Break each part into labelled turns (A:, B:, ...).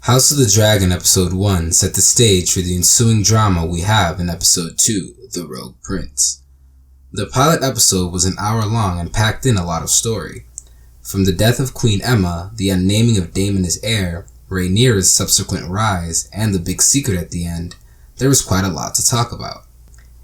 A: House of the Dragon Episode 1 set the stage for the ensuing drama we have in Episode 2, The Rogue Prince. The pilot episode was an hour long and packed in a lot of story. From the death of Queen Emma, the unnaming of Daemon's heir, Rhaenyra's subsequent rise, and the big secret at the end, there was quite a lot to talk about.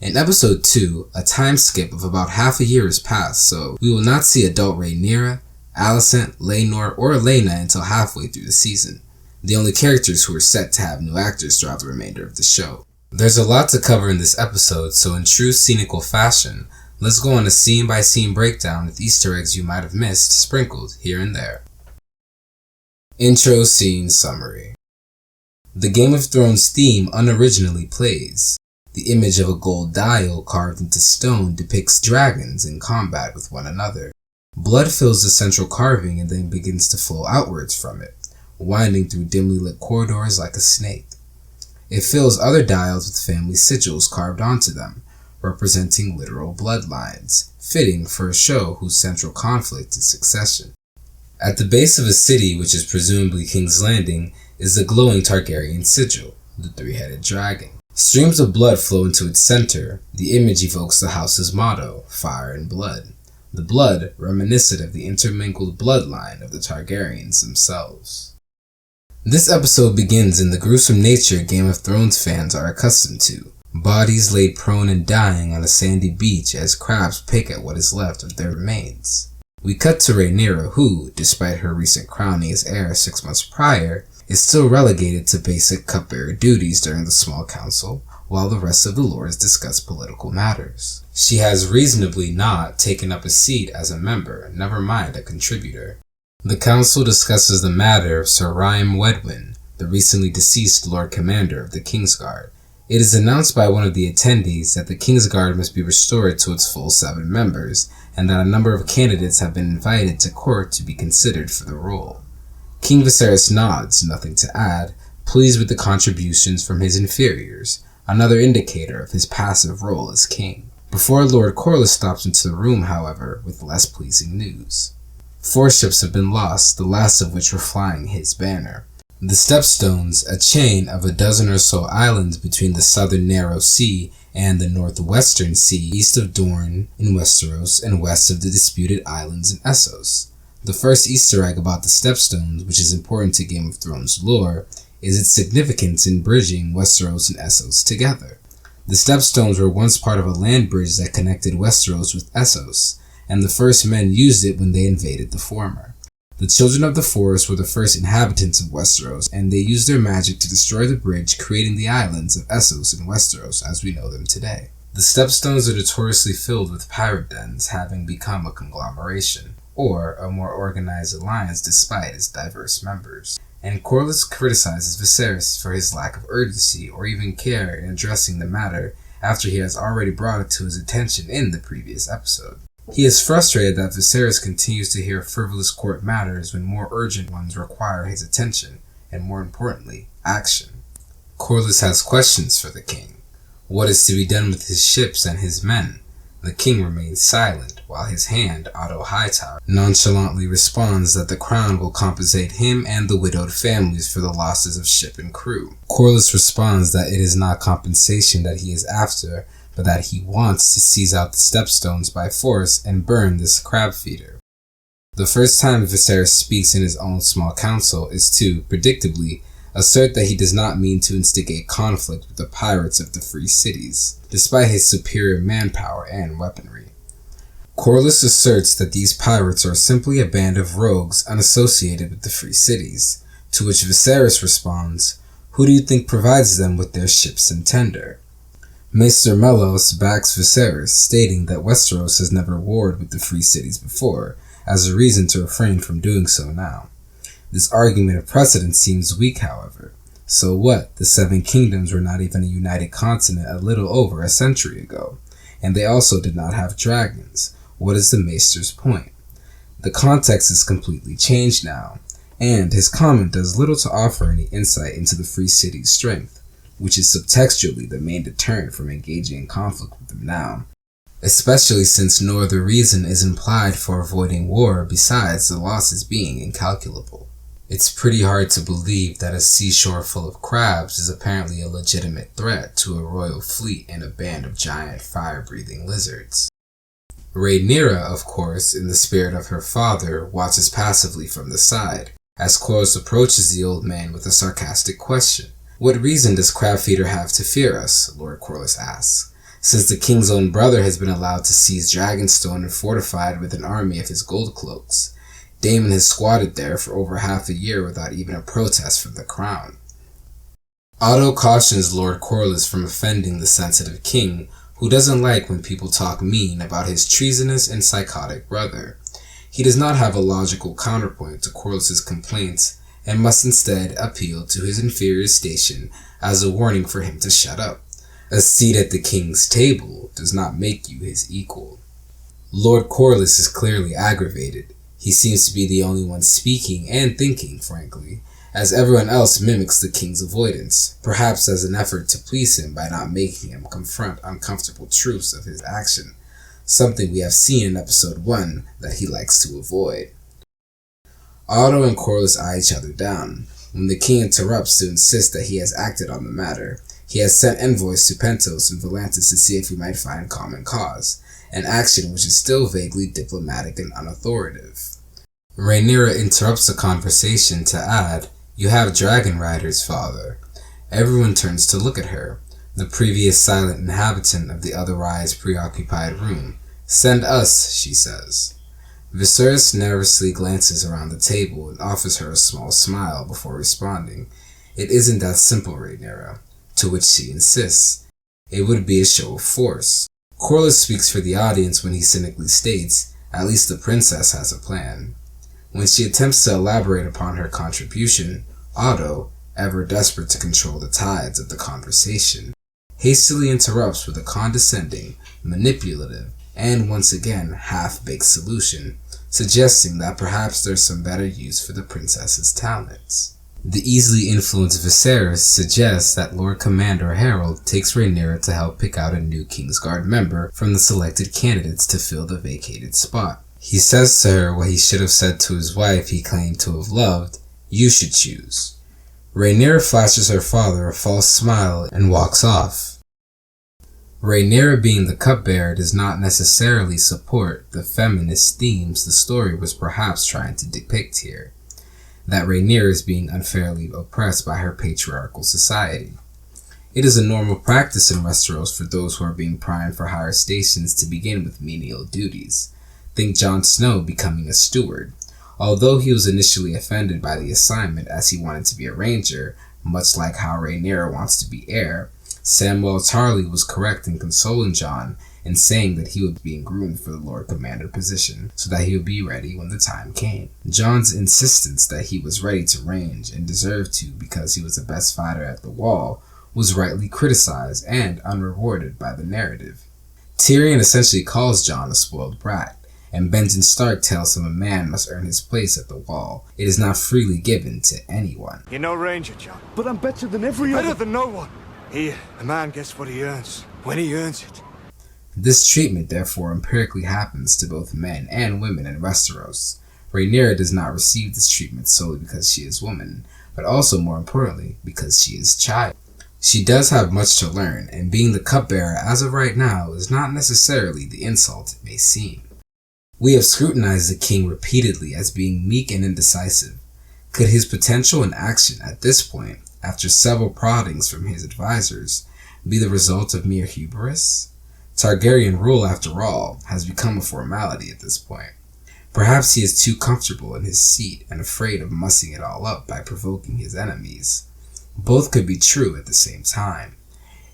A: In Episode 2, a time skip of about half a year has passed, so we will not see adult Rhaenyra, Alicent, Laenor, or Laena until halfway through the season, the only characters who are set to have new actors throughout the remainder of the show. There's a lot to cover in this episode, so in true Scenical fashion, let's go on a scene-by-scene breakdown with Easter eggs you might have missed sprinkled here and there. Intro Scene Summary. The Game of Thrones theme unoriginally plays. The image of a gold dial carved into stone depicts dragons in combat with one another. Blood fills the central carving and then begins to flow outwards from it, winding through dimly lit corridors like a snake. It fills other dials with family sigils carved onto them, representing literal bloodlines, fitting for a show whose central conflict is succession. At the base of a city, which is presumably King's Landing, is the glowing Targaryen sigil, the three-headed dragon. Streams of blood flow into its center. The image evokes the house's motto, fire and blood. The blood reminiscent of the intermingled bloodline of the Targaryens themselves. This episode begins in the gruesome nature Game of Thrones fans are accustomed to. Bodies laid prone and dying on a sandy beach as crabs pick at what is left of their remains. We cut to Rhaenyra who, despite her recent crowning as heir 6 months prior, is still relegated to basic cupbearer duties during the small council, while the rest of the lords discuss political matters. She has reasonably not taken up a seat as a member, never mind a contributor. The council discusses the matter of Sir Rhaim Wedwin, the recently deceased Lord Commander of the Kingsguard. It is announced by one of the attendees that the Kingsguard must be restored to its full 7 members, and that a number of candidates have been invited to court to be considered for the role. King Viserys nods, nothing to add, pleased with the contributions from his inferiors, another indicator of his passive role as king. Before Lord Corlys stops into the room, however, with less pleasing news. 4 ships have been lost, the last of which were flying his banner. The Stepstones, a chain of a dozen or so islands between the southern Narrow Sea and the northwestern sea east of Dorne in Westeros and west of the disputed islands in Essos. The first Easter egg about the Stepstones, which is important to Game of Thrones lore, is its significance in bridging Westeros and Essos together. The Stepstones were once part of a land bridge that connected Westeros with Essos, and the first men used it when they invaded the former. The Children of the Forest were the first inhabitants of Westeros, and they used their magic to destroy the bridge, creating the islands of Essos and Westeros as we know them today. The Stepstones are notoriously filled with pirate dens, having become a conglomeration, or a more organized alliance despite its diverse members. And Corlys criticizes Viserys for his lack of urgency or even care in addressing the matter after he has already brought it to his attention in the previous episode. He is frustrated that Viserys continues to hear frivolous court matters when more urgent ones require his attention, and more importantly, action. Corlys has questions for the king. What is to be done with his ships and his men? The king remains silent, while his hand, Otto Hightower, nonchalantly responds that the crown will compensate him and the widowed families for the losses of ship and crew. Corlys responds that it is not compensation that he is after, but that he wants to seize out the Stepstones by force and burn this crab feeder. The first time Viserys speaks in his own small council is to, predictably, assert that he does not mean to instigate conflict with the pirates of the free cities, despite his superior manpower and weaponry. Corlys asserts that these pirates are simply a band of rogues unassociated with the free cities, to which Viserys responds, "Who do you think provides them with their ships and tender?" Maester Mellos backs Viserys, stating that Westeros has never warred with the free cities before, as a reason to refrain from doing so now. This argument of precedent seems weak, however. So what? The 7 kingdoms were not even a united continent a little over a century ago, and they also did not have dragons. What is the Maester's point? The context is completely changed now, and his comment does little to offer any insight into the free city's strength, which is subtextually the main deterrent from engaging in conflict with them now, especially since no other reason is implied for avoiding war besides the losses being incalculable. It's pretty hard to believe that a seashore full of crabs is apparently a legitimate threat to a royal fleet and a band of giant fire-breathing lizards. Rhaenyra, of course, in the spirit of her father, watches passively from the side, as Corlys approaches the old man with a sarcastic question. "What reason does Crabfeeder have to fear us?" Lord Corlys asks, "since the king's own brother has been allowed to seize Dragonstone and fortified with an army of his gold cloaks. Daemon has squatted there for over half a year without even a protest from the crown." Otto cautions Lord Corlys from offending the sensitive king, who doesn't like when people talk mean about his treasonous and psychotic brother. He does not have a logical counterpoint to Corlys' complaints and must instead appeal to his inferior station as a warning for him to shut up. A seat at the king's table does not make you his equal. Lord Corlys is clearly aggravated. He seems to be the only one speaking and thinking, frankly, as everyone else mimics the king's avoidance, perhaps as an effort to please him by not making him confront uncomfortable truths of his action, something we have seen in episode 1 that he likes to avoid. Otto and Corlys eye each other down. When the king interrupts to insist that he has acted on the matter, he has sent envoys to Pentos and Volantis to see if he might find common cause, an action which is still vaguely diplomatic and unauthoritative. Rhaenyra interrupts the conversation to add, "You have dragon riders, father." Everyone turns to look at her, the previous silent inhabitant of the otherwise preoccupied room. "Send us," she says. Viserys nervously glances around the table and offers her a small smile before responding. "It isn't that simple, Rhaenyra," to which she insists. "It would be a show of force." Corlys speaks for the audience when he cynically states, "At least the princess has a plan." When she attempts to elaborate upon her contribution, Otto, ever desperate to control the tides of the conversation, hastily interrupts with a condescending, manipulative, and once again half-baked solution, suggesting that perhaps there's some better use for the princess's talents. The easily influenced Viserys suggests that Lord Commander Harrold takes Rhaenyra to help pick out a new Kingsguard member from the selected candidates to fill the vacated spot. He says to her what he should have said to his wife he claimed to have loved, "You should choose." Rhaenyra flashes her father a false smile and walks off. Rhaenyra being the cupbearer does not necessarily support the feminist themes the story was perhaps trying to depict here, that Rhaenyra is being unfairly oppressed by her patriarchal society. It is a normal practice in Westeros for those who are being primed for higher stations to begin with menial duties. Think Jon Snow becoming a steward. Although he was initially offended by the assignment as he wanted to be a ranger, much like how Rhaenyra wants to be heir, Samwell Tarly was correct in consoling Jon and saying that he was being groomed for the Lord Commander position so that he would be ready when the time came. Jon's insistence that he was ready to range and deserved to because he was the best fighter at the wall was rightly criticized and unrewarded by the narrative. Tyrion essentially calls Jon a spoiled brat, and Benjen Stark tells him a man must earn his place at the wall. It is not freely given to anyone.
B: You're no ranger, Jon.
C: But I'm better than every other.
B: Better than no one. Here, a man gets what he earns, when he earns it.
A: This treatment therefore empirically happens to both men and women in Westeros. Rhaenyra does not receive this treatment solely because she is woman, but also more importantly because she is child. She does have much to learn, and being the cupbearer as of right now is not necessarily the insult it may seem. We have scrutinized the king repeatedly as being meek and indecisive. Could his potential in action at this point, after several proddings from his advisors, be the result of mere hubris? Targaryen rule, after all, has become a formality at this point. Perhaps he is too comfortable in his seat and afraid of mussing it all up by provoking his enemies. Both could be true at the same time.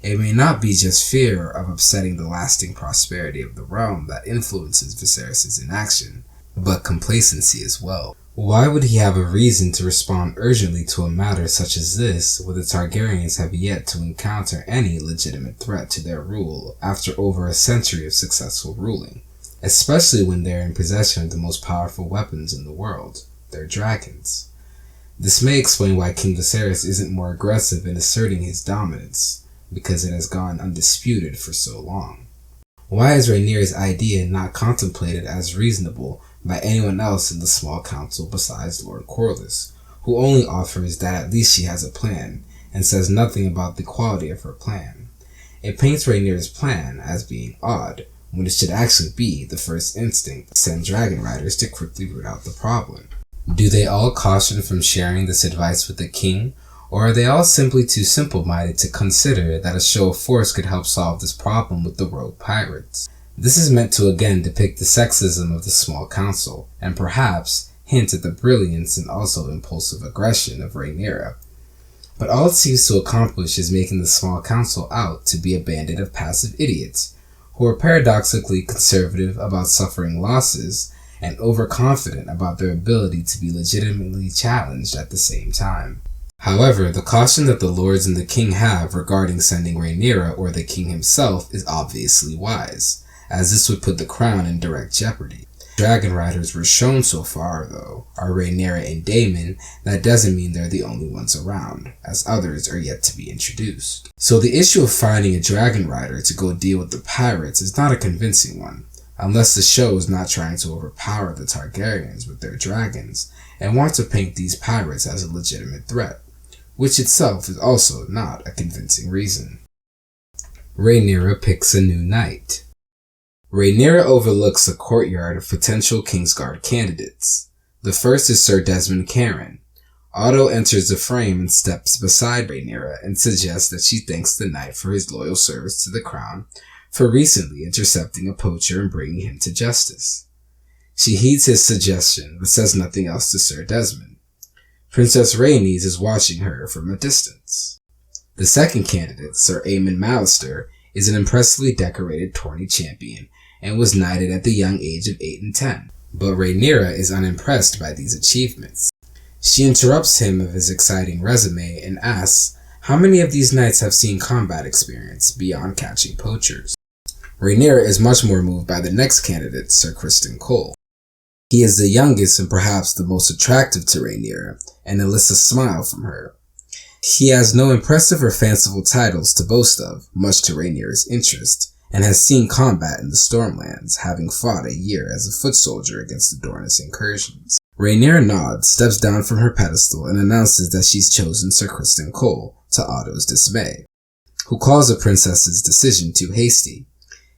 A: It may not be just fear of upsetting the lasting prosperity of the realm that influences Viserys' inaction, but complacency as well. Why would he have a reason to respond urgently to a matter such as this when the Targaryens have yet to encounter any legitimate threat to their rule after over a century of successful ruling, especially when they are in possession of the most powerful weapons in the world, their dragons? This may explain why King Viserys isn't more aggressive in asserting his dominance, because it has gone undisputed for so long. Why is Rhaenyra's idea not contemplated as reasonable by anyone else in the small council besides Lord Corlys, who only offers that at least she has a plan, and says nothing about the quality of her plan. It paints Rhaenyra's plan as being odd, when it should actually be the first instinct to send dragon riders to quickly root out the problem. Do they all caution from sharing this advice with the king, or are they all simply too simple-minded to consider that a show of force could help solve this problem with the rogue pirates? This is meant to again depict the sexism of the small council, and perhaps hint at the brilliance and also impulsive aggression of Rhaenyra. But all it seems to accomplish is making the small council out to be a bandit of passive idiots, who are paradoxically conservative about suffering losses and overconfident about their ability to be legitimately challenged at the same time. However, the caution that the lords and the king have regarding sending Rhaenyra or the king himself is obviously wise, as this would put the crown in direct jeopardy. Dragon riders were shown so far, though, are Rhaenyra and Daemon. That doesn't mean they're the only ones around, as others are yet to be introduced. So the issue of finding a dragon rider to go deal with the pirates is not a convincing one, unless the show is not trying to overpower the Targaryens with their dragons, and want to paint these pirates as a legitimate threat, which itself is also not a convincing reason. Rhaenyra picks a new knight. Rhaenyra overlooks a courtyard of potential Kingsguard candidates. The first is Sir Desmond Caron. Otto enters the frame and steps beside Rhaenyra and suggests that she thanks the knight for his loyal service to the crown for recently intercepting a poacher and bringing him to justice. She heeds his suggestion but says nothing else to Sir Desmond. Princess Rhaenys is watching her from a distance. The second candidate, Sir Aemon Mallister, is an impressively decorated tourney champion and was knighted at the young age of 8 and 10. But Rhaenyra is unimpressed by these achievements. She interrupts him of his exciting resume and asks how many of these knights have seen combat experience beyond catching poachers. Rhaenyra is much more moved by the next candidate, Sir Criston Cole. He is the youngest and perhaps the most attractive to Rhaenyra, and elicits a smile from her. He has no impressive or fanciful titles to boast of, much to Rhaenyra's interest, and has seen combat in the Stormlands, having fought a year as a foot soldier against the Dornish incursions. Rhaenyra nods, steps down from her pedestal, and announces that she's chosen Sir Criston Cole, to Otto's dismay, who calls the princess's decision too hasty.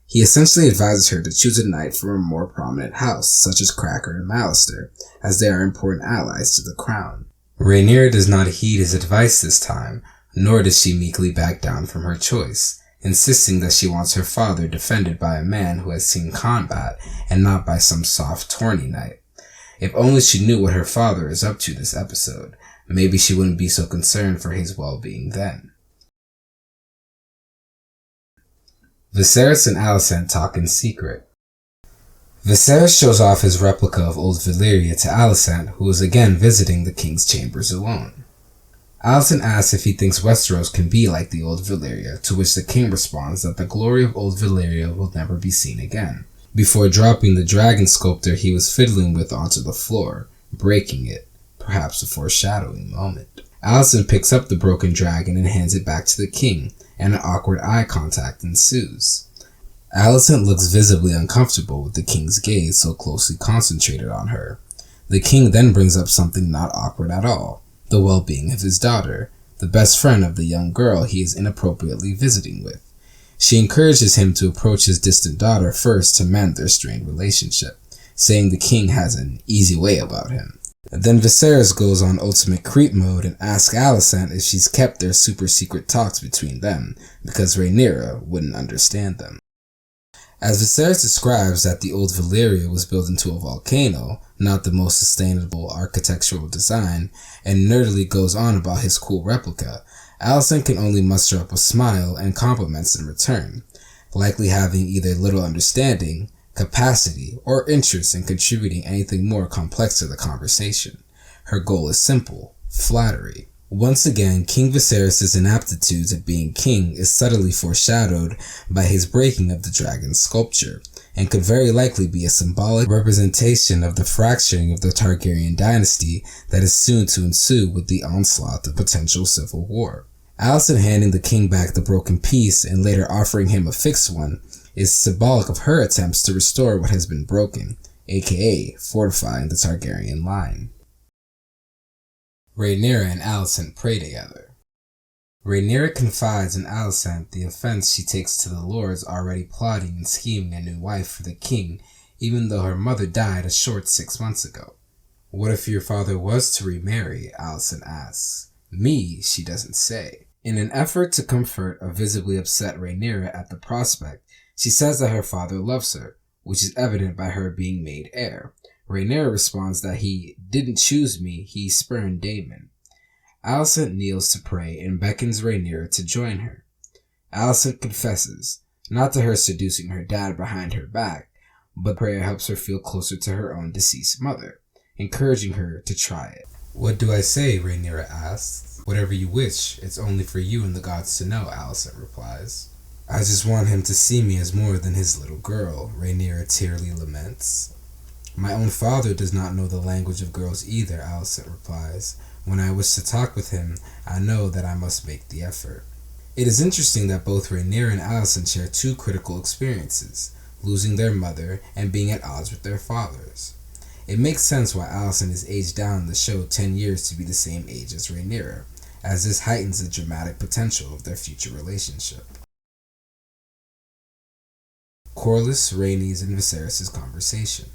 A: He essentially advises her to choose a knight from a more prominent house, such as Cracker and Mallister, as they are important allies to the crown. Rhaenyra does not heed his advice this time, nor does she meekly back down from her choice, insisting that she wants her father defended by a man who has seen combat and not by some soft tourney knight. If only she knew what her father is up to this episode, maybe she wouldn't be so concerned for his well-being then. Viserys and Alicent talk in secret. Viserys shows off his replica of Old Valyria to Alicent, who is again visiting the king's chambers alone. Alicent asks if he thinks Westeros can be like the Old Valyria, to which the king responds that the glory of Old Valyria will never be seen again, before dropping the dragon sculptor he was fiddling with onto the floor, breaking it, perhaps a foreshadowing moment. Alicent picks up the broken dragon and hands it back to the king, and an awkward eye contact ensues. Alicent looks visibly uncomfortable with the king's gaze so closely concentrated on her. The king then brings up something not awkward at all, the well-being of his daughter, the best friend of the young girl he is inappropriately visiting with. She encourages him to approach his distant daughter first to mend their strained relationship, saying the king has an easy way about him. Then Viserys goes on ultimate creep mode and asks Alicent if she's kept their super secret talks between them, because Rhaenyra wouldn't understand them. As Viserys describes that the Old Valyria was built into a volcano, not the most sustainable architectural design, and nerdily goes on about his cool replica, Alicent can only muster up a smile and compliments in return, likely having either little understanding, capacity, or interest in contributing anything more complex to the conversation. Her goal is simple: flattery. Once again, King Viserys' inaptitudes at being king is subtly foreshadowed by his breaking of the dragon's sculpture, and could very likely be a symbolic representation of the fracturing of the Targaryen dynasty that is soon to ensue with the onslaught of potential civil war. Alicent handing the king back the broken piece and later offering him a fixed one is symbolic of her attempts to restore what has been broken, aka fortifying the Targaryen line. Rhaenyra and Alicent pray together. Rhaenyra confides in Alicent the offense she takes to the lords already plotting and scheming a new wife for the king, even though her mother died a short 6 months ago. What if your father was to remarry? Alicent asks. Me, she doesn't say. In an effort to comfort a visibly upset Rhaenyra at the prospect, she says that her father loves her, which is evident by her being made heir. Rhaenyra responds that he didn't choose me, he spurned Daemon. Alicent kneels to pray and beckons Rhaenyra to join her. Alicent confesses, not to her seducing her dad behind her back, but prayer helps her feel closer to her own deceased mother, encouraging her to try it. What do I say? Rhaenyra asks. Whatever you wish, it's only for you and the gods to know, Alicent replies. I just want him to see me as more than his little girl, Rhaenyra tearily laments. My own father does not know the language of girls either, Alicent replies. When I wish to talk with him, I know that I must make the effort. It is interesting that both Rhaenyra and Alicent share two critical experiences, losing their mother and being at odds with their fathers. It makes sense why Alicent is aged down in the show 10 years to be the same age as Rhaenyra, as this heightens the dramatic potential of their future relationship. Corlys, Rhaenys, and Viserys' conversation.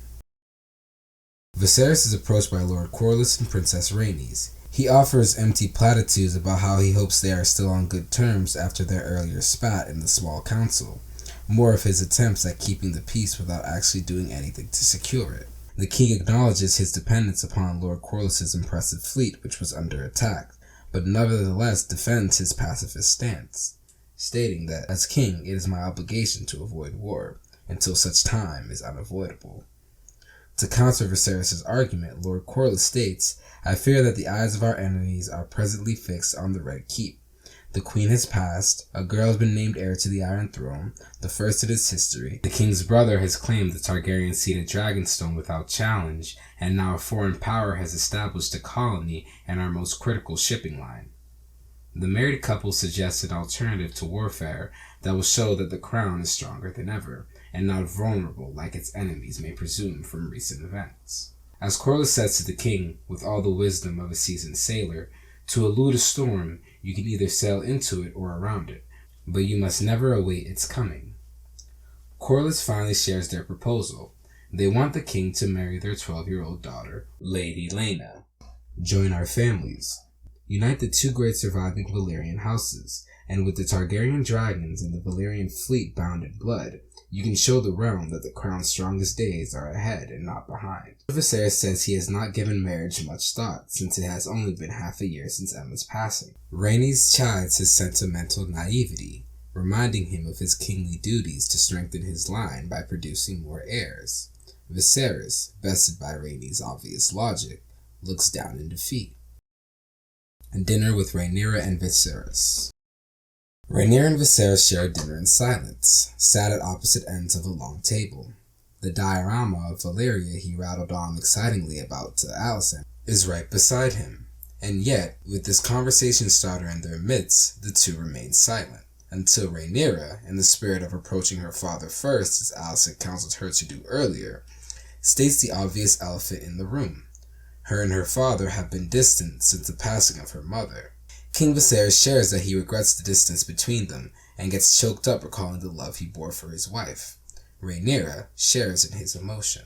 A: Viserys is approached by Lord Corlys and Princess Rhaenys. He offers empty platitudes about how he hopes they are still on good terms after their earlier spat in the small council, more of his attempts at keeping the peace without actually doing anything to secure it. The king acknowledges his dependence upon Lord Corlys' impressive fleet, which was under attack, but nevertheless defends his pacifist stance, stating that, as king, it is my obligation to avoid war, until such time is unavoidable. To counter Viserys' argument, Lord Corlys states, I fear that the eyes of our enemies are presently fixed on the Red Keep. The queen has passed, a girl has been named heir to the Iron Throne, the first in its history. The king's brother has claimed the Targaryen seat at Dragonstone without challenge, and now a foreign power has established a colony in our most critical shipping line. The married couple suggests an alternative to warfare that will show that the crown is stronger than ever, and not vulnerable like its enemies may presume from recent events. As Corlys says to the king, with all the wisdom of a seasoned sailor, to elude a storm, you can either sail into it or around it, but you must never await its coming. Corlys finally shares their proposal. They want the king to marry their 12-year-old daughter, Lady Laena. Join our families. Unite the two great surviving Valyrian houses, and with the Targaryen dragons and the Valyrian fleet bound in blood, you can show the realm that the crown's strongest days are ahead and not behind. Viserys says he has not given marriage much thought, since it has only been half a year since Emma's passing. Rhaenys chides his sentimental naivety, reminding him of his kingly duties to strengthen his line by producing more heirs. Viserys, bested by Rhaenys' obvious logic, looks down in defeat. Dinner with Rhaenyra and Viserys. Rhaenyra and Viserys share dinner in silence, sat at opposite ends of a long table. The diorama of Valyria he rattled on excitingly about to Alicent is right beside him, and yet, with this conversation starter in their midst, the two remain silent, until Rhaenyra, in the spirit of approaching her father first, as Alicent counseled her to do earlier, states the obvious elephant in the room. Her and her father have been distant since the passing of her mother. King Viserys shares that he regrets the distance between them, and gets choked up recalling the love he bore for his wife. Rhaenyra shares in his emotion.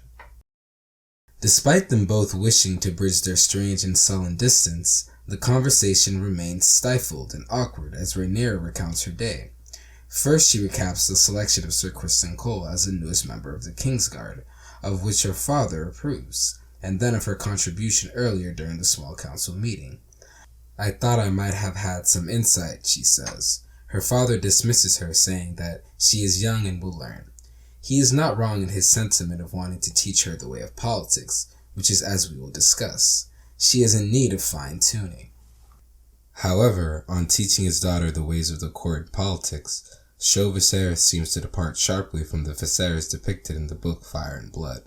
A: Despite them both wishing to bridge their strange and sullen distance, the conversation remains stifled and awkward as Rhaenyra recounts her day. First, she recaps the selection of Sir Criston Cole as the newest member of the Kingsguard, of which her father approves, and then of her contribution earlier during the small council meeting. I thought I might have had some insight, she says. Her father dismisses her, saying that she is young and will learn. He is not wrong in his sentiment of wanting to teach her the way of politics, which is as we will discuss. She is in need of fine-tuning. However, on teaching his daughter the ways of the court and politics, show Viserys seems to depart sharply from the Viserys depicted in the book Fire and Blood.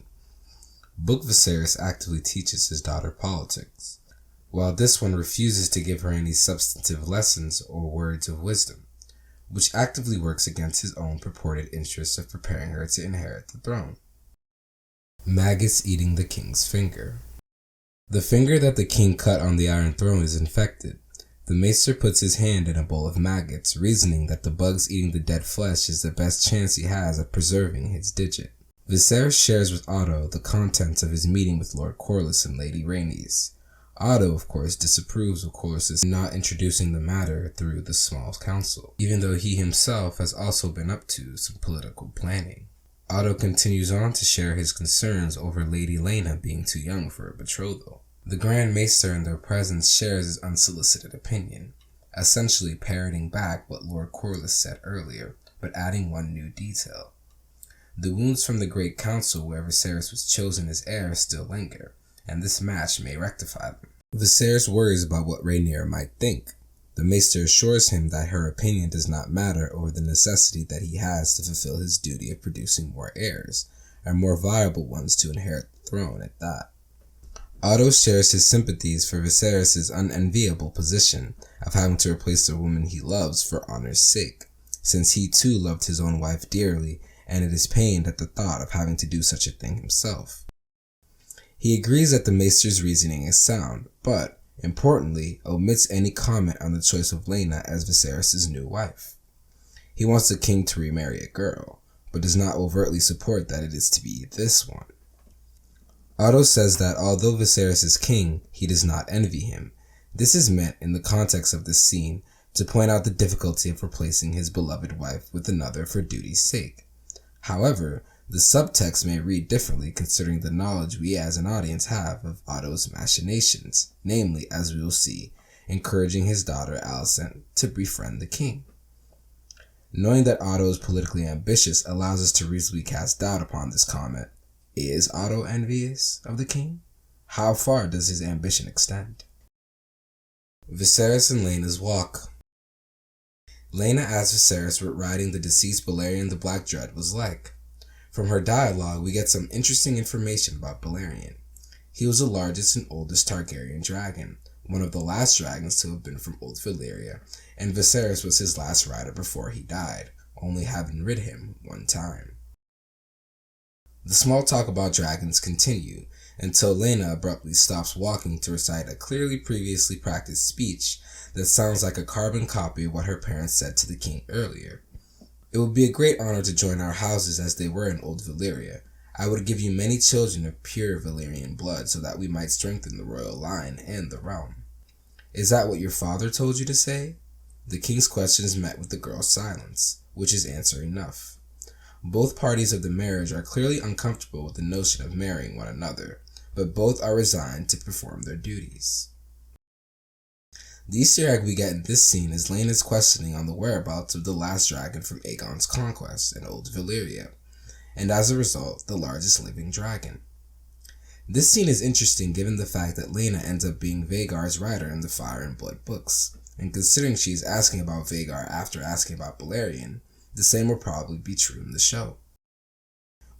A: Book Viserys actively teaches his daughter politics, while this one refuses to give her any substantive lessons or words of wisdom, which actively works against his own purported interest of preparing her to inherit the throne. Maggots eating the king's finger. The finger that the king cut on the Iron Throne is infected. The maester puts his hand in a bowl of maggots, reasoning that the bugs eating the dead flesh is the best chance he has of preserving his digit. Viserys shares with Otto the contents of his meeting with Lord Corlys and Lady Rhaenys. Otto, of course, disapproves of Corlys not introducing the matter through the small council, even though he himself has also been up to some political planning. Otto continues on to share his concerns over Lady Laena being too young for a betrothal. The Grand Maester in their presence shares his unsolicited opinion, essentially parroting back what Lord Corlys said earlier, but adding one new detail. The wounds from the Great Council where Viserys was chosen as heir still linger, and this match may rectify them. Viserys worries about what Rhaenyra might think. The Maester assures him that her opinion does not matter over the necessity that he has to fulfill his duty of producing more heirs, and more viable ones to inherit the throne at that. Otto shares his sympathies for Viserys' unenviable position of having to replace the woman he loves for honor's sake, since he too loved his own wife dearly, and it is pained at the thought of having to do such a thing himself. He agrees that the Maester's reasoning is sound, but, importantly, omits any comment on the choice of Laena as Viserys' new wife. He wants the king to remarry a girl, but does not overtly support that it is to be this one. Otto says that although Viserys is king, he does not envy him. This is meant, in the context of this scene, to point out the difficulty of replacing his beloved wife with another for duty's sake. However, the subtext may read differently considering the knowledge we as an audience have of Otto's machinations, namely, as we will see, encouraging his daughter Alicent to befriend the king. Knowing that Otto is politically ambitious allows us to reasonably cast doubt upon this comment. Is Otto envious of the king? How far does his ambition extend? Viserys and Laena's walk. Laena asks Viserys what riding the deceased Balerion the Black Dread was like. From her dialogue, we get some interesting information about Balerion. He was the largest and oldest Targaryen dragon, one of the last dragons to have been from Old Valyria, and Viserys was his last rider before he died, only having rid him one time. The small talk about dragons continue, until Laena abruptly stops walking to recite a clearly previously practiced speech that sounds like a carbon copy of what her parents said to the king earlier. It would be a great honor to join our houses as they were in Old Valyria. I would give you many children of pure Valyrian blood so that we might strengthen the royal line and the realm. Is that what your father told you to say? The king's question is met with the girl's silence, which is answer enough. Both parties of the marriage are clearly uncomfortable with the notion of marrying one another, but both are resigned to perform their duties. The Easter egg we get in this scene is Laena's questioning on the whereabouts of the last dragon from Aegon's conquest in Old Valyria, and as a result, the largest living dragon. This scene is interesting given the fact that Laena ends up being Vhagar's rider in the Fire and Blood books, and considering she is asking about Vhagar after asking about Balerion, the same will probably be true in the show.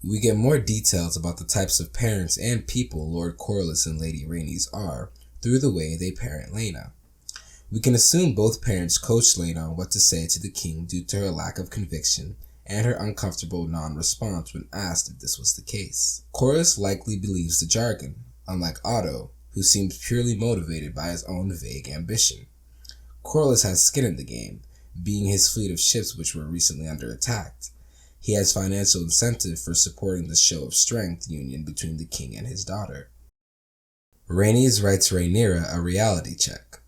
A: We get more details about the types of parents and people Lord Corlys and Lady Rhaenys are through the way they parent Laena. We can assume both parents coached Laena on what to say to the king due to her lack of conviction and her uncomfortable non-response when asked if this was the case. Corlys likely believes the jargon, unlike Otto, who seems purely motivated by his own vague ambition. Corlys has skin in the game, being his fleet of ships which were recently under attack. He has financial incentive for supporting the show of strength union between the king and his daughter. Rhaenys writes Rhaenyra a reality check.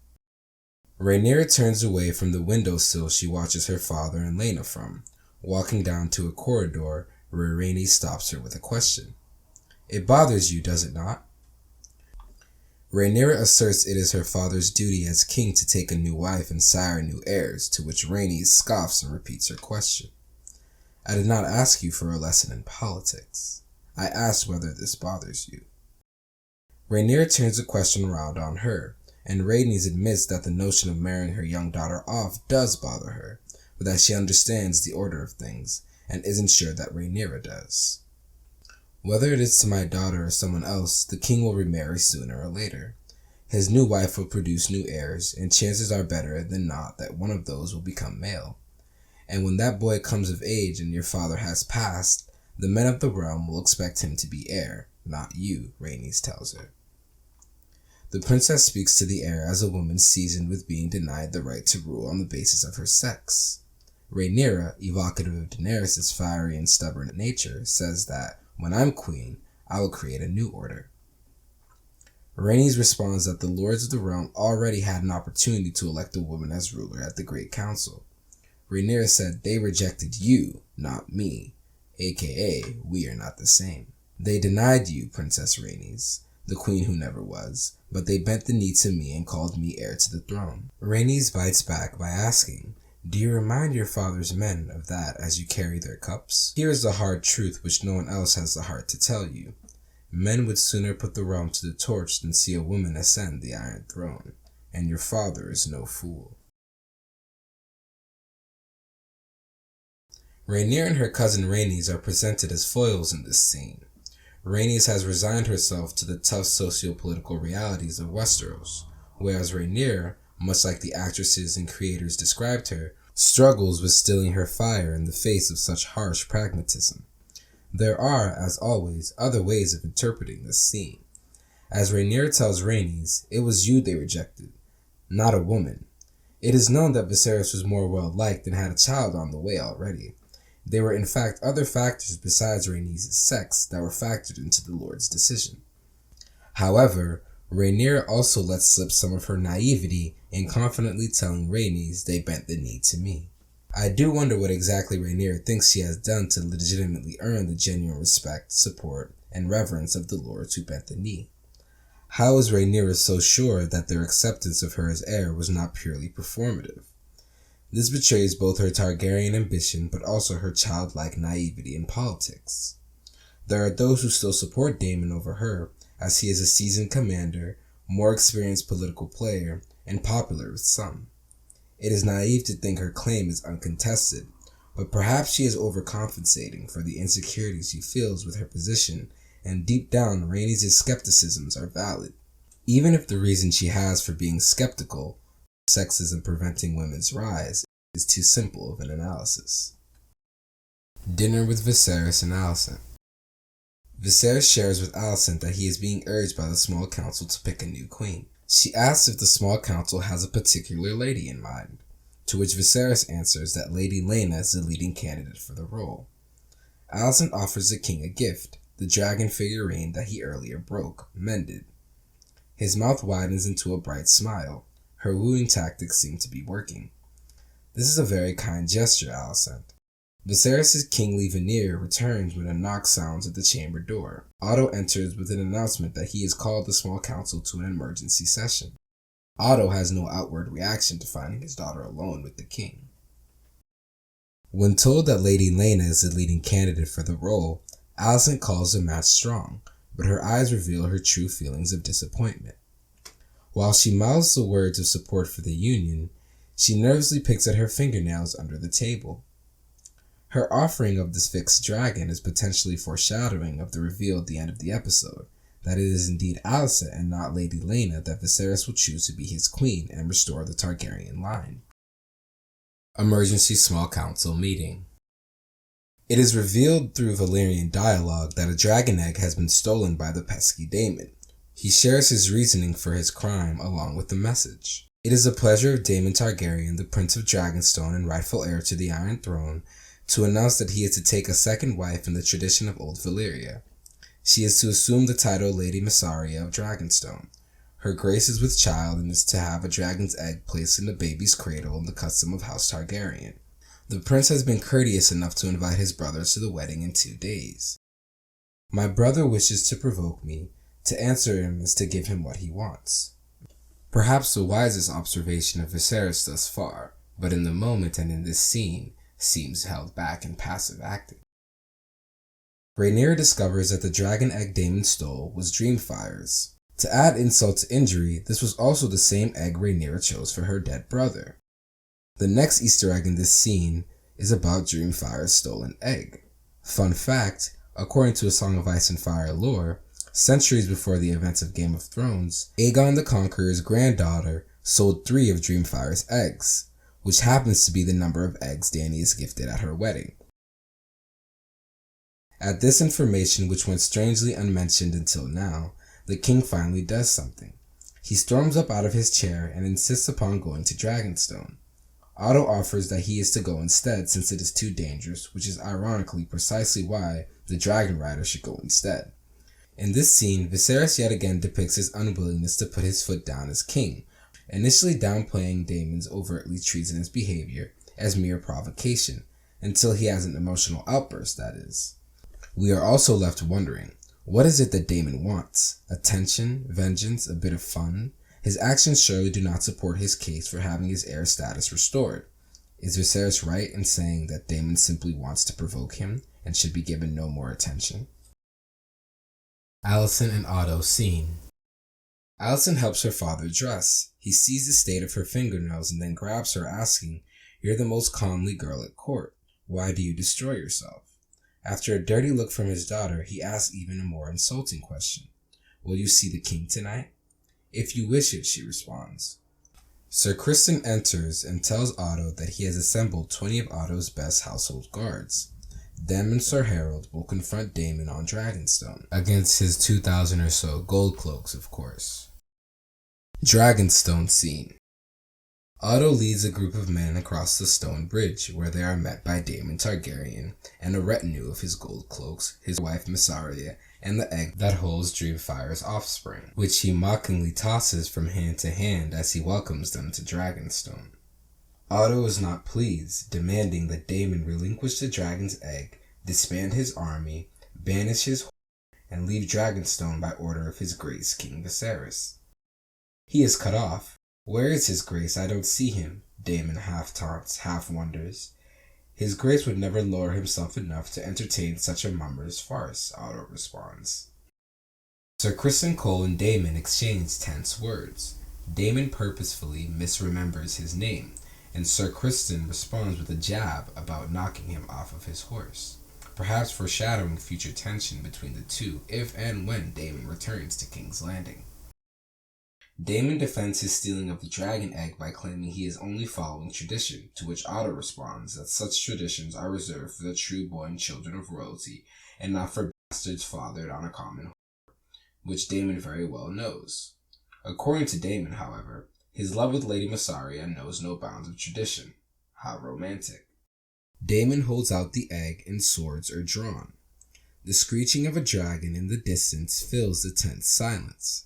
A: Rhaenyra turns away from the windowsill she watches her father and Laena from, walking down to a corridor where Rhaenys stops her with a question. It bothers you, does it not? Rhaenyra asserts it is her father's duty as king to take a new wife and sire new heirs, to which Rhaenys scoffs and repeats her question. I did not ask you for a lesson in politics. I asked whether this bothers you. Rhaenyra turns the question around on her, and Rhaenys admits that the notion of marrying her young daughter off does bother her, but that she understands the order of things, and isn't sure that Rhaenyra does. Whether it is to my daughter or someone else, the king will remarry sooner or later. His new wife will produce new heirs, and chances are better than not that one of those will become male. And when that boy comes of age and your father has passed, the men of the realm will expect him to be heir, not you, Rhaenys tells her. The princess speaks to the heir as a woman seasoned with being denied the right to rule on the basis of her sex. Rhaenyra, evocative of Daenerys' fiery and stubborn nature, says that, when I'm queen, I will create a new order. Rhaenys responds that the Lords of the Realm already had an opportunity to elect a woman as ruler at the Great Council. Rhaenyra said they rejected you, not me, aka we are not the same. They denied you, Princess Rhaenys, the queen who never was, but they bent the knee to me and called me heir to the throne. Rhaenys bites back by asking, do you remind your father's men of that as you carry their cups? Here is the hard truth which no one else has the heart to tell you. Men would sooner put the realm to the torch than see a woman ascend the Iron Throne, and your father is no fool. Rhaenyra and her cousin Rhaenys are presented as foils in this scene. Rhaenys has resigned herself to the tough socio-political realities of Westeros, whereas Rhaenyra, much like the actresses and creators described her, struggles with stilling her fire in the face of such harsh pragmatism. There are, as always, other ways of interpreting this scene. As Rhaenyra tells Rhaenys, it was you they rejected, not a woman. It is known that Viserys was more well-liked and had a child on the way already. There were in fact other factors besides Rhaenys' sex that were factored into the Lord's decision. However, Rhaenyra also lets slip some of her naivety in confidently telling Rhaenys they bent the knee to me. I do wonder what exactly Rhaenyra thinks she has done to legitimately earn the genuine respect, support, and reverence of the lords who bent the knee. How is Rhaenyra so sure that their acceptance of her as heir was not purely performative? This betrays both her Targaryen ambition but also her childlike naivety in politics. There are those who still support Daemon over her, as he is a seasoned commander, more experienced political player, and popular with some. It is naive to think her claim is uncontested, but perhaps she is overcompensating for the insecurities she feels with her position, and deep down Rhaenys' skepticisms are valid. Even if the reason she has for being skeptical, sexism preventing women's rise, is too simple of an analysis. Dinner with Viserys and Alicent. Viserys shares with Alicent that he is being urged by the small council to pick a new queen. She asks if the small council has a particular lady in mind, to which Viserys answers that Lady Laena is the leading candidate for the role. Alicent offers the king a gift, the dragon figurine that he earlier broke, mended. His mouth widens into a bright smile. Her wooing tactics seem to be working. This is a very kind gesture, Alicent. Viserys' kingly veneer returns when a knock sounds at the chamber door. Otto enters with an announcement that he has called the small council to an emergency session. Otto has no outward reaction to finding his daughter alone with the king. When told that Lady Laena is the leading candidate for the role, Alicent calls the match strong, but her eyes reveal her true feelings of disappointment. While she mouths the words of support for the union, she nervously picks at her fingernails under the table. Her offering of this fixed dragon is potentially foreshadowing of the reveal at the end of the episode, that it is indeed Alicent and not Lady Laena that Viserys will choose to be his queen and restore the Targaryen line. Emergency Small Council Meeting. It is revealed through Valyrian dialogue that a dragon egg has been stolen by the pesky Daemon. He shares his reasoning for his crime along with the message. It is the pleasure of Daemon Targaryen, the Prince of Dragonstone and rightful heir to the Iron Throne, to announce that he is to take a second wife in the tradition of Old Valyria. She is to assume the title Lady Mysaria of Dragonstone. Her grace is with child and is to have a dragon's egg placed in the baby's cradle in the custom of House Targaryen. The prince has been courteous enough to invite his brothers to the wedding in 2 days. My brother wishes to provoke me. To answer him is to give him what he wants. Perhaps the wisest observation of Viserys thus far, but in the moment and in this scene, seems held back in passive acting. Rhaenyra discovers that the dragon egg Daemon stole was Dreamfire's. To add insult to injury, this was also the same egg Rhaenyra chose for her dead brother. The next Easter egg in this scene is about Dreamfire's stolen egg. Fun fact, according to A Song of Ice and Fire lore, centuries before the events of Game of Thrones, Aegon the Conqueror's granddaughter sold 3 of Dreamfire's eggs, which happens to be the number of eggs Dany is gifted at her wedding. At this information, which went strangely unmentioned until now, the king finally does something. He storms up out of his chair and insists upon going to Dragonstone. Otto offers that he is to go instead since it is too dangerous, which is ironically precisely why the Dragon Rider should go instead. In this scene, Viserys yet again depicts his unwillingness to put his foot down as king, initially downplaying Daemon's overtly treasonous behavior as mere provocation, until he has an emotional outburst, that is. We are also left wondering, what is it that Daemon wants? Attention? Vengeance? A bit of fun? His actions surely do not support his case for having his heir status restored. Is Viserys right in saying that Daemon simply wants to provoke him and should be given no more attention? Alicent and Otto scene. Alicent helps her father dress. He sees the state of her fingernails and then grabs her, asking, "You're the most comely girl at court. Why do you destroy yourself?" After a dirty look from his daughter, he asks even a more insulting question. "Will you see the king tonight?" "If you wish it," she responds. Sir Criston enters and tells Otto that he has assembled 20 of Otto's best household guards. Them and Sir Harold will confront Daemon on Dragonstone, against his 2,000 or so gold cloaks, of course. Dragonstone scene. Otto leads a group of men across the stone bridge, where they are met by Daemon Targaryen and a retinue of his gold cloaks, his wife Mysaria, and the egg that holds Dreamfire's offspring, which he mockingly tosses from hand to hand as he welcomes them to Dragonstone. Otto is not pleased, demanding that Daemon relinquish the dragon's egg, disband his army, banish his and leave Dragonstone by order of his grace King Viserys. He is cut off. "Where is his grace? I don't see him," Daemon half taunts, half wonders. "His grace would never lower himself enough to entertain such a mummer's farce," Otto responds. Sir Criston Cole and Daemon exchange tense words. Daemon purposefully misremembers his name, and Sir Criston responds with a jab about knocking him off of his horse, perhaps foreshadowing future tension between the two if and when Daemon returns to King's Landing. Daemon defends his stealing of the dragon egg by claiming he is only following tradition, to which Otto responds that such traditions are reserved for the true-born children of royalty and not for bastards fathered on a common whore, which Daemon very well knows. According to Daemon, however, his love with Lady Mysaria knows no bounds of tradition. How romantic. Daemon holds out the egg and swords are drawn. The screeching of a dragon in the distance fills the tense silence.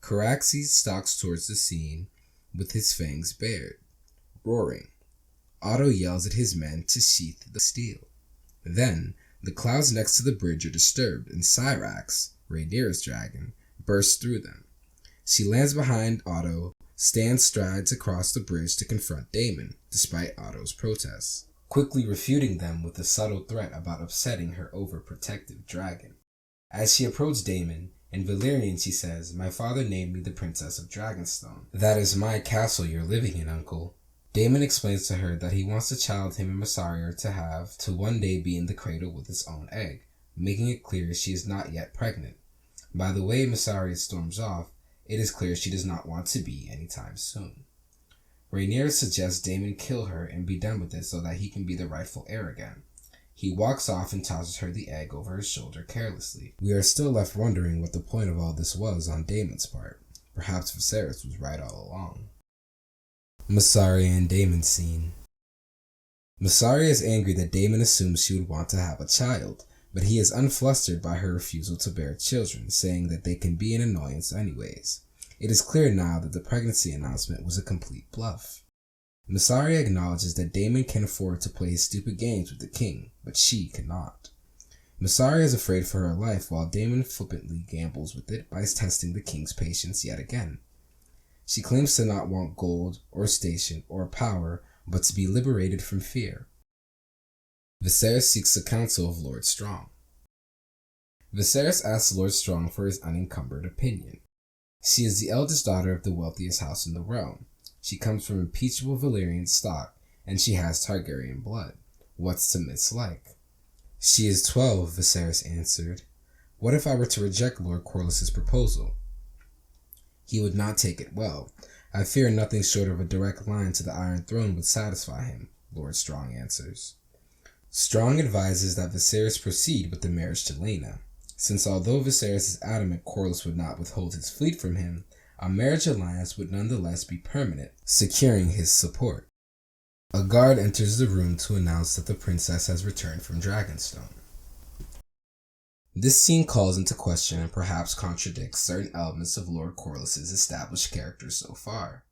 A: Caraxes stalks towards the scene with his fangs bared, roaring. Otto yells at his men to sheath the steel. Then, the clouds next to the bridge are disturbed and Syrax, Rhaenyra's dragon, bursts through them. She lands behind Otto, strides across the bridge to confront Daemon, despite Otto's protests, quickly refuting them with a subtle threat about upsetting her overprotective dragon. As she approaches Daemon, in Valyrian she says, "My father named me the Princess of Dragonstone. That is my castle you're living in, uncle." Daemon explains to her that he wants the child him and Mysaria are to have to one day be in the cradle with its own egg, making it clear she is not yet pregnant. By the way Mysaria storms off, it is clear she does not want to be anytime soon. Rhaenyra suggests Daemon kill her and be done with it so that he can be the rightful heir again. He walks off and tosses her the egg over his shoulder carelessly. We are still left wondering what the point of all this was on Daemon's part. Perhaps Viserys was right all along. Mysaria and Daemon scene. Mysaria is angry that Daemon assumes she would want to have a child, but he is unflustered by her refusal to bear children, saying that they can be an annoyance anyways. It is clear now that the pregnancy announcement was a complete bluff. Mysaria acknowledges that Daemon can afford to play his stupid games with the king, but she cannot. Mysaria is afraid for her life while Daemon flippantly gambles with it by testing the king's patience yet again. She claims to not want gold, or station, or power, but to be liberated from fear. Viserys seeks the counsel of Lord Strong. Viserys asks Lord Strong for his unencumbered opinion. She is the eldest daughter of the wealthiest house in the realm. She comes from impeachable Valyrian stock, and she has Targaryen blood. What's to mislike? She is 12, Viserys answered. What if I were to reject Lord Corlys's proposal? He would not take it well. I fear nothing short of a direct line to the Iron Throne would satisfy him, Lord Strong answers. Strong advises that Viserys proceed with the marriage to Laena, since although Viserys is adamant Corlys would not withhold his fleet from him, A marriage alliance would nonetheless be permanent, securing his support. A guard enters the room to announce that the princess has returned from Dragonstone. This scene calls into question and perhaps contradicts certain elements of Lord Corlys's established character so far.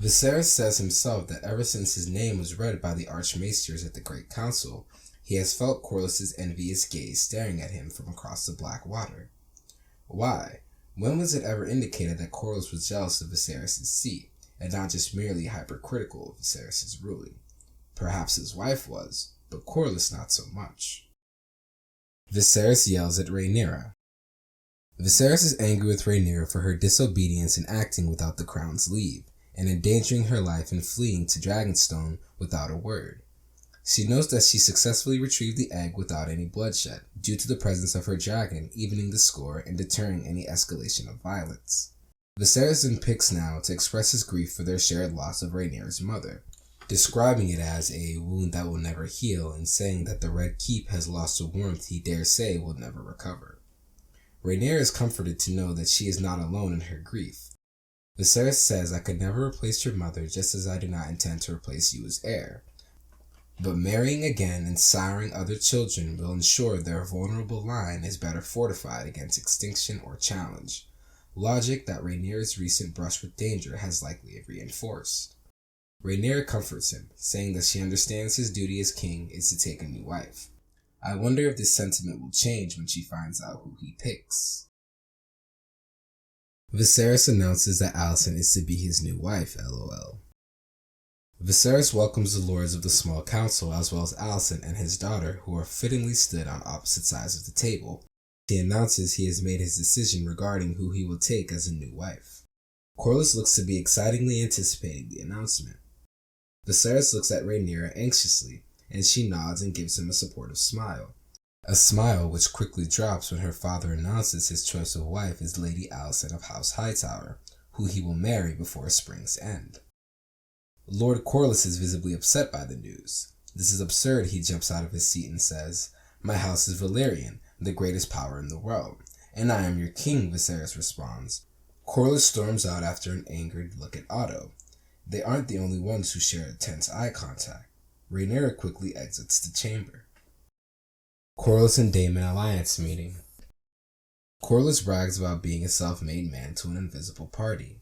A: Viserys says himself that ever since his name was read by the Archmaesters at the Great Council, he has felt Corlys's envious gaze staring at him from across the black water. Why? When was it ever indicated that Corlys was jealous of Viserys' seat, and not just merely hypercritical of Viserys' ruling? Perhaps his wife was, but Corlys not so much. Viserys yells at Rhaenyra. Viserys is angry with Rhaenyra for her disobedience in acting without the crown's leave, and endangering her life in fleeing to Dragonstone without a word. She knows that she successfully retrieved the egg without any bloodshed, due to the presence of her dragon evening the score and deterring any escalation of violence. Viserys then picks now to express his grief for their shared loss of Rhaenyra's mother, describing it as a wound that will never heal and saying that the Red Keep has lost a warmth he dare say will never recover. Rhaenyra is comforted to know that she is not alone in her grief. Viserys says, "I could never replace your mother, just as I do not intend to replace you as heir. But marrying again and siring other children will ensure their vulnerable line is better fortified against extinction or challenge. Logic that Rhaenyra's recent brush with danger has likely reinforced." Rhaenyra comforts him, saying that she understands his duty as king is to take a new wife. I wonder if this sentiment will change when she finds out who he picks. Viserys announces that Alicent is to be his new wife, lol. Viserys welcomes the lords of the small council as well as Alicent and his daughter, who are fittingly stood on opposite sides of the table. He announces he has made his decision regarding who he will take as a new wife. Corlys looks to be excitingly anticipating the announcement. Viserys looks at Rhaenyra anxiously, and she nods and gives him a supportive smile. A smile which quickly drops when her father announces his choice of wife is Lady Alicent of House Hightower, who he will marry before spring's end. Lord Corlys is visibly upset by the news. This is absurd, he jumps out of his seat and says, "My house is Valyrian, the greatest power in the world, and I am your king," Viserys responds. Corlys storms out after an angered look at Otto. They aren't the only ones who share a tense eye contact. Rhaenyra quickly exits the chamber. Corlys and Daemon alliance meeting. Corlys brags about being a self-made man to an invisible party.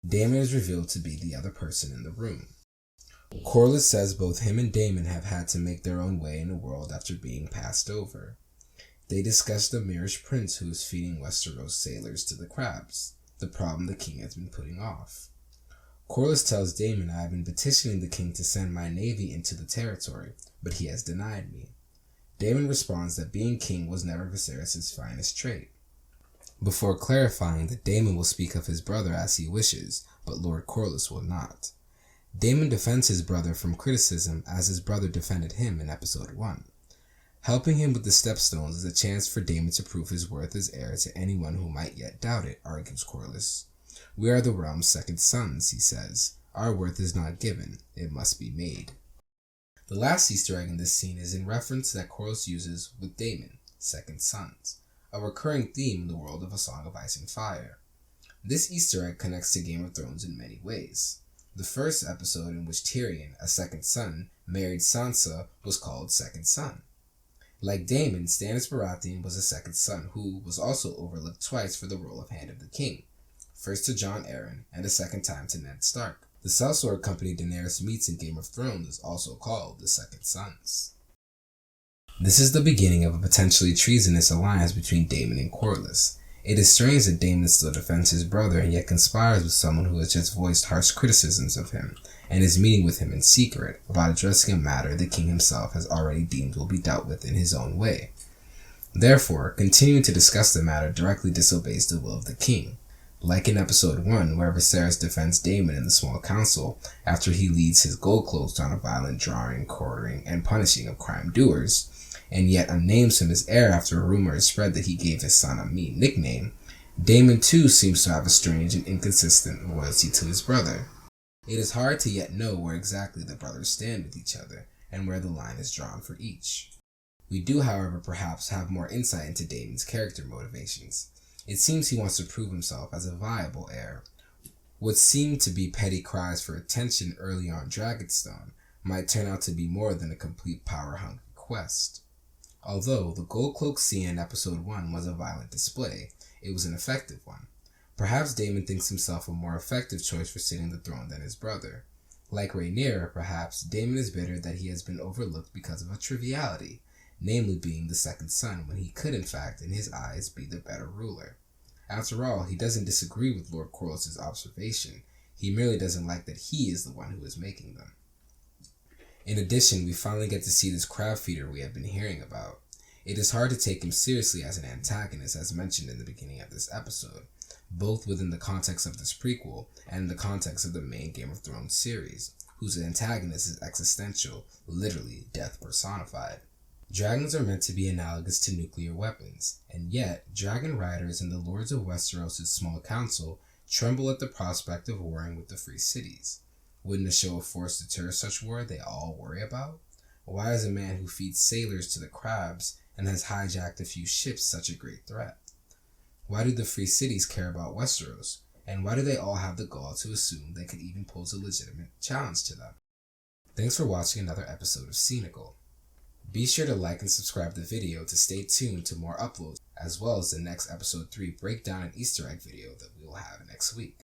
A: Daemon is revealed to be the other person in the room. Corlys says both him and Daemon have had to make their own way in the world after being passed over. They discuss the Myrish prince who is feeding Westeros sailors to the crabs, the problem the king has been putting off. Corlys tells Daemon, "I have been petitioning the king to send my navy into the territory, but he has denied me." Daemon responds that being king was never Viserys' finest trait, before clarifying that Daemon will speak of his brother as he wishes, but Lord Corlys will not. Daemon defends his brother from criticism as his brother defended him in episode 1. Helping him with the stepstones is a chance for Daemon to prove his worth as heir to anyone who might yet doubt it, argues Corlys. "We are the realm's second sons," he says. "Our worth is not given, it must be made." The last Easter egg in this scene is in reference that Corlys uses with Daemon, second sons, a recurring theme in the world of A Song of Ice and Fire. This Easter egg connects to Game of Thrones in many ways. The first episode in which Tyrion, a second son, married Sansa was called Second Son. Like Daemon, Stannis Baratheon was a second son who was also overlooked twice for the role of Hand of the King, first to Jon Arryn and a second time to Ned Stark. The sellsword company Daenerys meets in Game of Thrones is also called the Second Sons. This is the beginning of a potentially treasonous alliance between Daemon and Corlys. It is strange that Daemon still defends his brother and yet conspires with someone who has just voiced harsh criticisms of him, and is meeting with him in secret about addressing a matter the king himself has already deemed will be dealt with in his own way. Therefore, continuing to discuss the matter directly disobeys the will of the king. Like in episode 1, where Viserys defends Daemon in the small council after he leads his gold cloaks on a violent drawing, quartering, and punishing of crime doers, and yet unnames him as heir after a rumor is spread that he gave his son a mean nickname, Daemon too seems to have a strange and inconsistent loyalty to his brother. It is hard to yet know where exactly the brothers stand with each other, and where the line is drawn for each. We do, however, perhaps have more insight into Daemon's character motivations. It seems he wants to prove himself as a viable heir, What seemed to be petty cries for attention early on Dragonstone might turn out to be more than a complete power-hungry quest. Although the gold cloak scene in episode 1 was a violent display, it was an effective one. Perhaps Daemon thinks himself a more effective choice for sitting the throne than his brother. Like Rhaenyra, perhaps, Daemon is bitter that he has been overlooked because of a triviality, namely being the second son when he could in fact, in his eyes, be the better ruler. After all, he doesn't disagree with Lord Corlys' observation, he merely doesn't like that he is the one who is making them. In addition, we finally get to see this crab feeder we have been hearing about. It is hard to take him seriously as an antagonist as mentioned in the beginning of this episode, both within the context of this prequel and in the context of the main Game of Thrones series, whose antagonist is existential, literally death personified. Dragons are meant to be analogous to nuclear weapons, and yet dragon riders and the Lords of Westeros' small council tremble at the prospect of warring with the free cities. Wouldn't a show of force deter such war they all worry about? Why is a man who feeds sailors to the crabs and has hijacked a few ships such a great threat? Why do the free cities care about Westeros, and why do they all have the gall to assume they could even pose a legitimate challenge to them? Thanks for watching another episode of Scenical. Be sure to like and subscribe the video to stay tuned to more uploads, as well as the next episode 3 breakdown and Easter egg video that we will have next week.